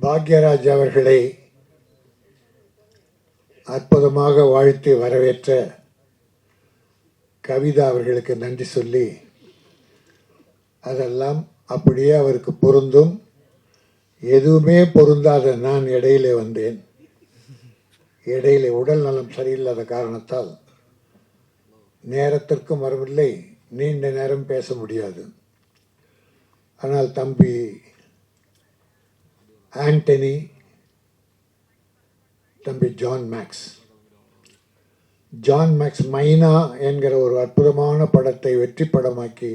பாக்யராஜ் அவர்களை அற்புதமாக வாழ்த்தி வரவேற்ற கவிதா அவர்களுக்கு நன்றி சொல்லி, அதெல்லாம் அப்படியே அவருக்கு பொருந்தும். எதுவுமே பொருந்தாத நான் இடையிலே வந்தேன். இடையிலே உடல் நலம் சரியில்லாத காரணத்தால் நேரத்திற்கும் வரவில்லை, நீண்ட நேரம் பேச முடியாது. ஆனால் தம்பி ஆண்டனி, தம்பி ஜான் மேக்ஸ் மைனா என்கிற ஒரு அற்புதமான படத்தை வெற்றி படமாக்கி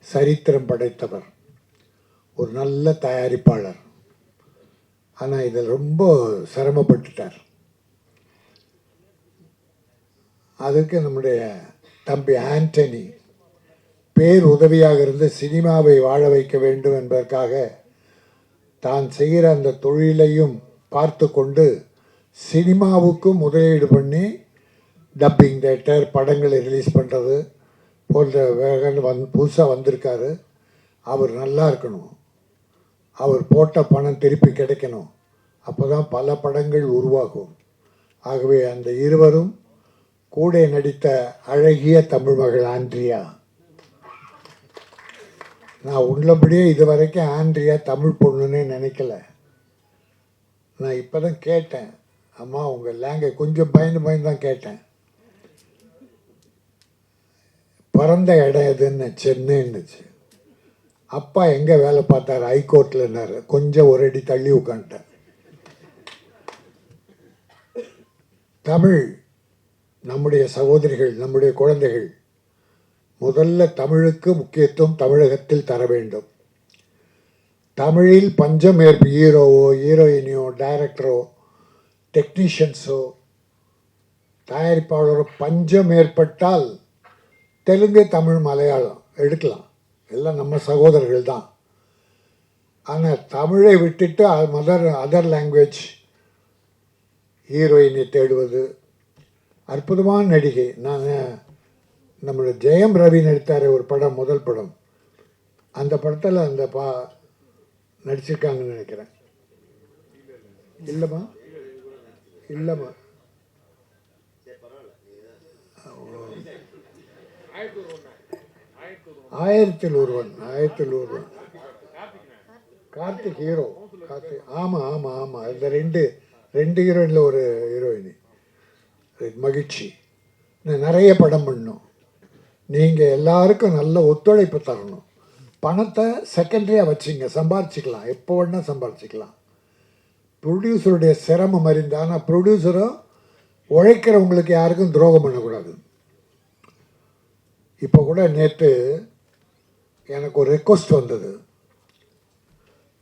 சரித்திரம் படைத்தவர், ஒரு நல்ல தயாரிப்பாளர். ஆனால் இதில் ரொம்ப சிரமப்பட்டுட்டார். அதுக்கு நம்முடைய தம்பி ஆண்டனி பேர் உதவியாக இருந்து சினிமாவை வாழ வைக்க வேண்டும் என்பதற்காக தான் செய்கிற அந்த தொழிலையும் பார்த்து கொண்டு சினிமாவுக்கும் முதலீடு பண்ணி டப்பிங் தேட்டர், படங்களை ரிலீஸ் பண்ணுறது போன்ற புதுசாக வந்திருக்காரு. அவர் நல்லா இருக்கணும், அவர் போட்ட பணம் திருப்பி கிடைக்கணும், அப்போ தான் பல படங்கள் உருவாகும். ஆகவே அந்த இருவரும் கூட நடித்த அழகிய தமிழ் மகள் ஆண்ட்ரியா. நான் உள்ளபடியே இதுவரைக்கும் ஆண்ட்ரியா தமிழ் பொண்ணுன்னு நினைக்கல. நான் இப்போ தான் கேட்டேன், அம்மா உங்கள் லேங்குவேஜ் கொஞ்சம் பயந்து தான் கேட்டேன். பிறந்த இடம் எதுன்னு சென்னைன்னுச்சு. அப்பா எங்கே வேலை பார்த்தார்? ஹைகோர்ட்லன்னாரு. கொஞ்சம் ஒரு அடி தள்ளி உட்காந்துட்டேன். தமிழ் நம்முடைய சகோதரிகள், நம்முடைய குழந்தைகள், முதல்ல தமிழுக்கு முக்கியத்துவம் தமிழகத்தில் தர வேண்டும். தமிழில் பஞ்சம் ஹீரோவோ, ஹீரோயினியோ, டைரக்டரோ, டெக்னீஷியன்ஸோ, தயாரிப்பாளரோ பஞ்சம் ஏற்பட்டால் தெலுங்கு, தமிழ், மலையாளம் எடுக்கலாம், எல்லாம் நம்ம சகோதரர்கள் தான். ஆனால் தமிழை விட்டுட்டு அதர் லாங்குவேஜ் ஹீரோயினை தேடுவது. அற்புதமான நடிகை. நான் நம்மளோட ஜெயம் ரவி நடித்தார் ஒரு படம், முதல் படம். அந்த படத்தில் அந்த நடிச்சிருக்காங்கன்னு நினைக்கிறேன். இல்லைம்மா 1001 கார்த்திக் ஹீரோ. ஆமாம் இந்த ரெண்டு ஹீரோயினில் ஒரு ஹீரோயினி மகிழ்ச்சி. நிறைய படம் பண்ணணும். நீங்கள் எல்லாருக்கும் நல்ல ஒத்துழைப்பு தரணும். பணத்தை செகண்டரியாக வச்சுங்க, சம்பாரிச்சிக்கலாம், எப்போ வேணால் சம்பாரிச்சிக்கலாம். ப்ரொடியூசருடைய சிரமம் அறிந்து. ஆனால் ப்ரொடியூசரும் உழைக்கிறவங்களுக்கு யாருக்கும் துரோகம் பண்ணக்கூடாது. இப்போ கூட நேற்று எனக்கு ஒரு ரெக்வஸ்ட் வந்தது.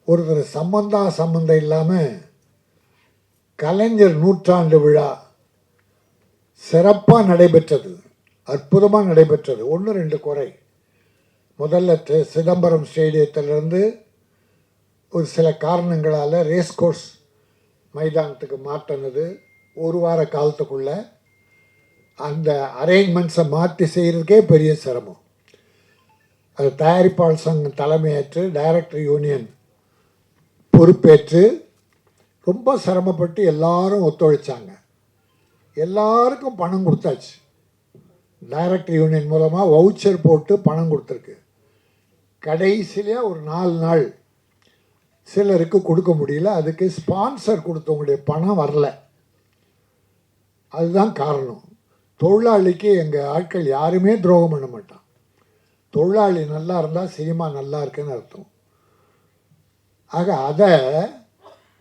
ஒருத்தர் சம்பந்தம் இல்லாமல் கலைஞர் நூற்றாண்டு விழா சிறப்பாக நடைபெற்றது, அற்புதமாக நடைபெற்றது. 1-2 குறை. முதல்ல சிதம்பரம் ஸ்டேடியத்திலிருந்து ஒரு சில காரணங்களால் ரேஸ் கோர்ஸ் மைதானத்துக்கு மாற்றினது. ஒரு வார காலத்துக்குள்ள அந்த அரேஞ்ச்மெண்ட்ஸை மாற்றி செய்கிறதுக்கே பெரிய சிரமம். அது தயாரிப்பாளர் சங்கம் தலைமையேற்று, டைரக்டர் யூனியன் பொறுப்பேற்று ரொம்ப சிரமப்பட்டு எல்லாரும் ஒத்துழைச்சாங்க. எல்லாருக்கும் பணம் கொடுத்தாச்சு. டைரக்டர் யூனியன் மூலமாக வவுச்சர் போட்டு பணம் கொடுத்துருக்கு. கடைசியிலே ஒரு 4 நாள் சிலருக்கு கொடுக்க முடியல. அதுக்கு ஸ்பான்சர் கொடுத்தவங்களுடைய பணம் வரல. அதுதான் காரணம். தொழிலாளிக்கு எங்கள் ஆட்கள் யாருமே துரோகம் பண்ண மாட்டான். தொழிலாளி நல்லா இருந்தால் சினிமா நல்லா இருக்குன்னு அர்த்தம். ஆக அதை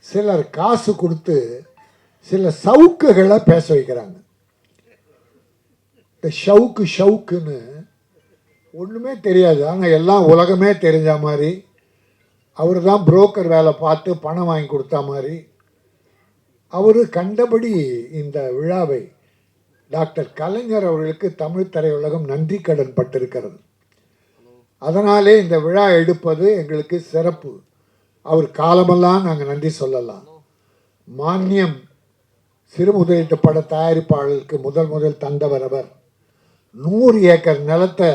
சிலர் காசு கொடுத்து சில சவுக்குகளை பேச வைக்கிறாங்க. இந்த ஷவுக்குன்னு ஒன்றுமே தெரியாது, ஆனால் எல்லாம் உலகமே தெரிஞ்ச மாதிரி, அவர் தான் புரோக்கர் வேலை பார்த்து பணம் வாங்கி கொடுத்தா மாதிரி, அவர் கண்டபடி இந்த விழாவை டாக்டர் கலைஞர் அவர்களுக்கு தமிழ் திரையுலகம் நன்றி கடன் பட்டிருக்கிறது. அதனாலே இந்த விழா எடுப்பது எங்களுக்கு சிறப்பு. அவர் காலமெல்லாம் நாங்கள் நன்றி சொல்லலாம். மானியம் சிறு முதலீட்டு பட தயாரிப்பாளர்களுக்கு முதல் தந்தவர் அவர். 100 ஏக்கர் நிலத்தை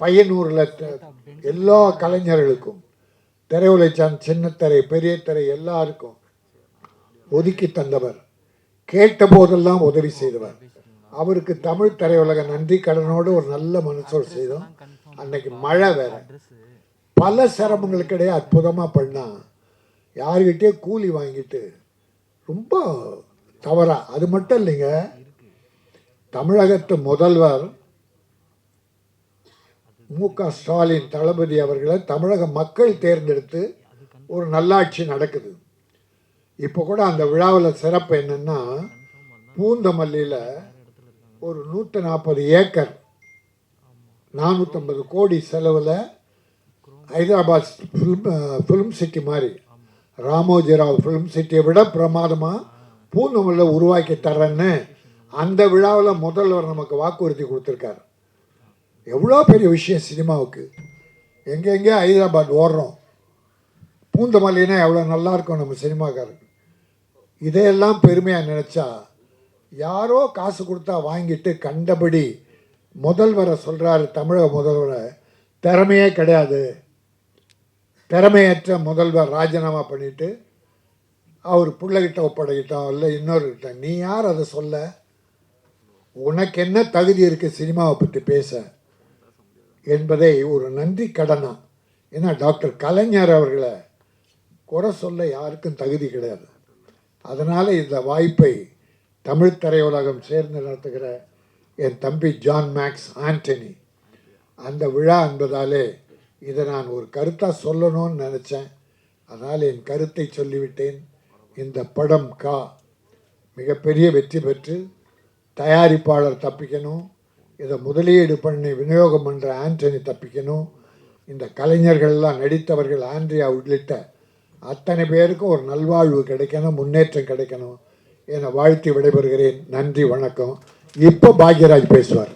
பையனூரில் எல்லா கலைஞர்களுக்கும் திரையுலைச்சான் சின்னத்திரை பெரிய திரை எல்லாருக்கும் ஒதுக்கி தந்தவர், கேட்ட போதெல்லாம் உதவி செய்தவர். அவருக்கு தமிழ் திரையுலக நன்றி கடனோடு ஒரு நல்ல மனசோடு செய்தோம். அன்னைக்கு மழை வேற, பல சிரமங்களுக்கிடையே அற்புதமாக பண்ணா. யாருக்கிட்டே கூலி வாங்கிட்டு ரொம்ப தவறா. அது மட்டும் இல்லைங்க, தமிழகத்து முதல்வர் மு.க. ஸ்டாலின் தளபதி அவர்களை தமிழக மக்கள் தேர்ந்தெடுத்து ஒரு நல்லாட்சி நடக்குது. இப்போ கூட அந்த விழாவில் சிறப்பு என்னன்னா, பூந்தமல்லியில் ஒரு 140 ஏக்கர் 450 கோடி செலவில் ஹைதராபாத் ஃபிலிம் சிட்டி மாதிரி ராமோஜிராவ் ஃபிலிம் சிட்டியை விட பிரமாதமாக பூந்தமல்லியில் உருவாக்கி தர்றேன்னு அந்த விழாவில் முதல்வர் நமக்கு வாக்குறுதி கொடுத்துருக்காரு. எவ்வளோ பெரிய விஷயம் சினிமாவுக்கு. எங்கெங்கே ஹைதராபாத் ஓடுறோம், பூந்தமல்லினா எவ்வளோ நல்லாயிருக்கும் நம்ம சினிமாக்காரங்க. இதையெல்லாம் பெருமையாக நினச்சா, யாரோ காசு கொடுத்தா வாங்கிட்டு கண்டபடி முதல்வரை சொல்கிறாரு. தமிழக முதல்வரை திறமையே கிடையாது, திறமையற்ற முதல்வர் ராஜினாமா பண்ணிவிட்டு அவர் பிள்ளைகிட்ட ஒப்படைக்கிட்டோம், இல்லை இன்னொருக்கிட்ட. நீ யார் அதை சொல்ல? உனக்கு என்ன தகுதி இருக்குது சினிமாவை பற்றி பேச என்பதை ஒரு நன்றி கடனா. ஏன்னா டாக்டர் கலைஞர் அவர்களை குறை சொல்ல யாருக்கும் தகுதி கிடையாது. அதனால் இந்த வாய்ப்பை தமிழ் திரையுலகம் சேர்ந்து நடத்துகிற என் தம்பி ஜான் மேக்ஸ் ஆண்டனி, அந்த விழா என்பதாலே இதை நான் ஒரு கருத்தாக சொல்லணும்னு நினச்சேன். அதனால் என் கருத்தை சொல்லிவிட்டேன். இந்த படம் மிகப்பெரிய வெற்றி பெற்று தயாரிப்பாளர் தப்பிக்கணும், இதை முதலீடு பண்ணி விநியோகம் பண்ணுற ஆண்டனி தப்பிக்கணும், இந்த கலைஞர்கள்லாம் நடித்தவர்கள் ஆண்ட்ரியா உள்ளிட்ட அத்தனை பேருக்கும் ஒரு நல்வாழ்வு கிடைக்கணும், முன்னேற்றம் கிடைக்கணும் என வாழ்த்தி விடைபெறுகிறேன். நன்றி, வணக்கம். இப்போ பாக்யராஜ் பேசுவார்.